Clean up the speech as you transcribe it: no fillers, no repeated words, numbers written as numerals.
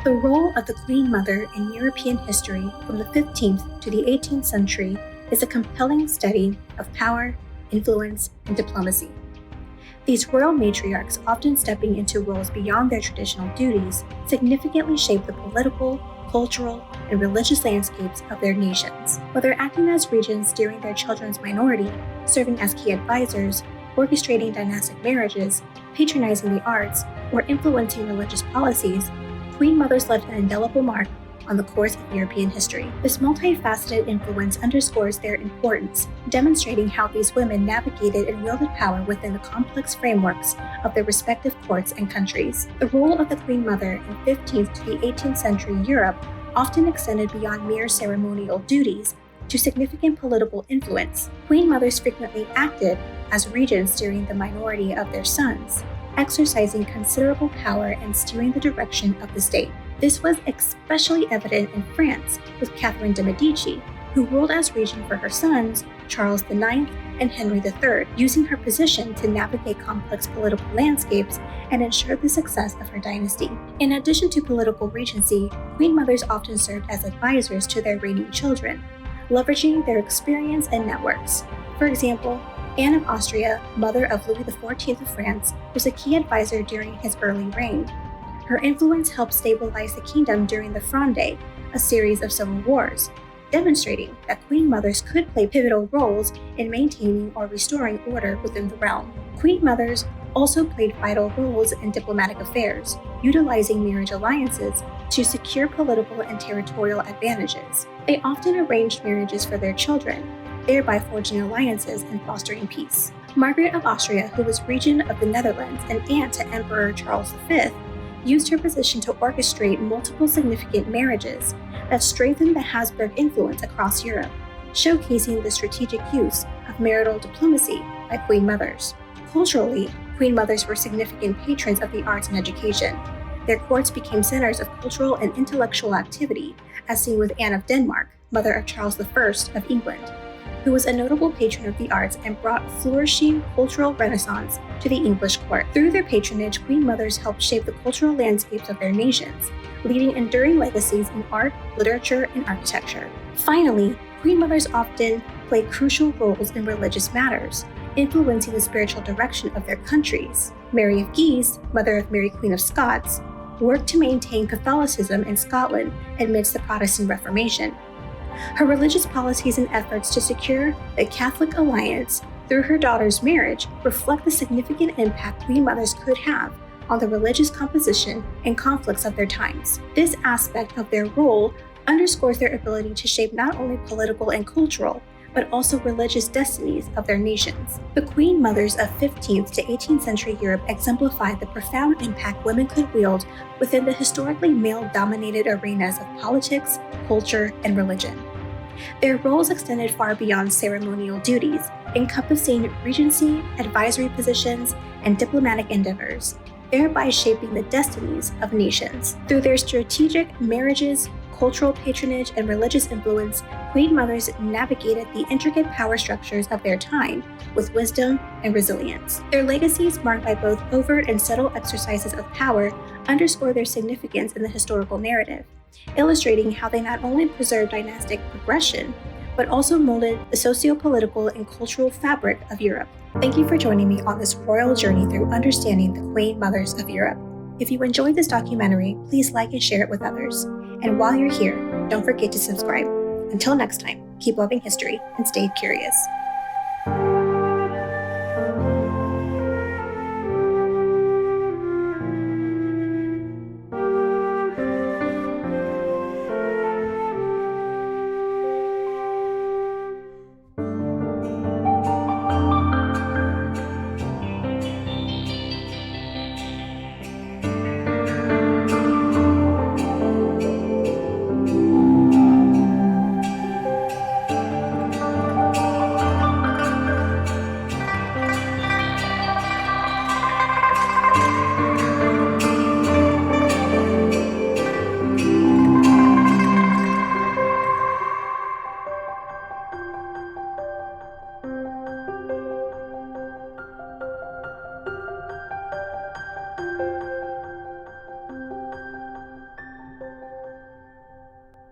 The role of the Queen Mother in European history from the 15th to the 18th century is a compelling study of power, influence, and diplomacy. These royal matriarchs, often stepping into roles beyond their traditional duties, significantly shape the political, cultural, and religious landscapes of their nations. Whether acting as regents during their children's minority, serving as key advisors, orchestrating dynastic marriages, patronizing the arts, or influencing religious policies, Queen Mothers left an indelible mark on the course of European history. This multifaceted influence underscores their importance, demonstrating how these women navigated and wielded power within the complex frameworks of their respective courts and countries. The role of the Queen Mother in 15th to the 18th century Europe often extended beyond mere ceremonial duties to significant political influence. Queen Mothers frequently acted as regents during the minority of their sons, exercising considerable power and steering the direction of the state. This was especially evident in France with Catherine de' Medici, who ruled as regent for her sons, Charles IX and Henry III, using her position to navigate complex political landscapes and ensure the success of her dynasty. In addition to political regency, Queen Mothers often served as advisors to their reigning children, leveraging their experience and networks. For example, Anne of Austria, mother of Louis XIV of France, was a key advisor during his early reign. Her influence helped stabilize the kingdom during the Fronde, a series of civil wars, demonstrating that Queen Mothers could play pivotal roles in maintaining or restoring order within the realm. Queen Mothers also played vital roles in diplomatic affairs, utilizing marriage alliances to secure political and territorial advantages. They often arranged marriages for their children, thereby forging alliances and fostering peace. Margaret of Austria, who was regent of the Netherlands and aunt to Emperor Charles V, used her position to orchestrate multiple significant marriages that strengthened the Habsburg influence across Europe, showcasing the strategic use of marital diplomacy by Queen Mothers. Culturally, Queen Mothers were significant patrons of the arts and education. Their courts became centers of cultural and intellectual activity, as seen with Anne of Denmark, mother of Charles I of England, who was a notable patron of the arts and brought a flourishing cultural renaissance to the English court. Through their patronage, Queen Mothers helped shape the cultural landscapes of their nations, leaving enduring legacies in art, literature, and architecture. Finally, Queen Mothers often played crucial roles in religious matters, influencing the spiritual direction of their countries. Mary of Guise, mother of Mary Queen of Scots, worked to maintain Catholicism in Scotland amidst the Protestant Reformation. Her religious policies and efforts to secure the Catholic alliance through her daughter's marriage reflect the significant impact Queen Mothers could have on the religious composition and conflicts of their times. This aspect of their role underscores their ability to shape not only political and cultural, but also religious destinies of their nations. The Queen Mothers of 15th to 18th century Europe exemplified the profound impact women could wield within the historically male-dominated arenas of politics, culture, and religion. Their roles extended far beyond ceremonial duties, encompassing regency, advisory positions, and diplomatic endeavors, thereby shaping the destinies of nations. Through their strategic marriages, cultural patronage, and religious influence, Queen Mothers navigated the intricate power structures of their time with wisdom and resilience. Their legacies, marked by both overt and subtle exercises of power, underscore their significance in the historical narrative, illustrating how they not only preserved dynastic progression, but also molded the socio-political and cultural fabric of Europe. Thank you for joining me on this royal journey through understanding the Queen Mothers of Europe. If you enjoyed this documentary, please like and share it with others. And while you're here, don't forget to subscribe. Until next time, keep loving history and stay curious.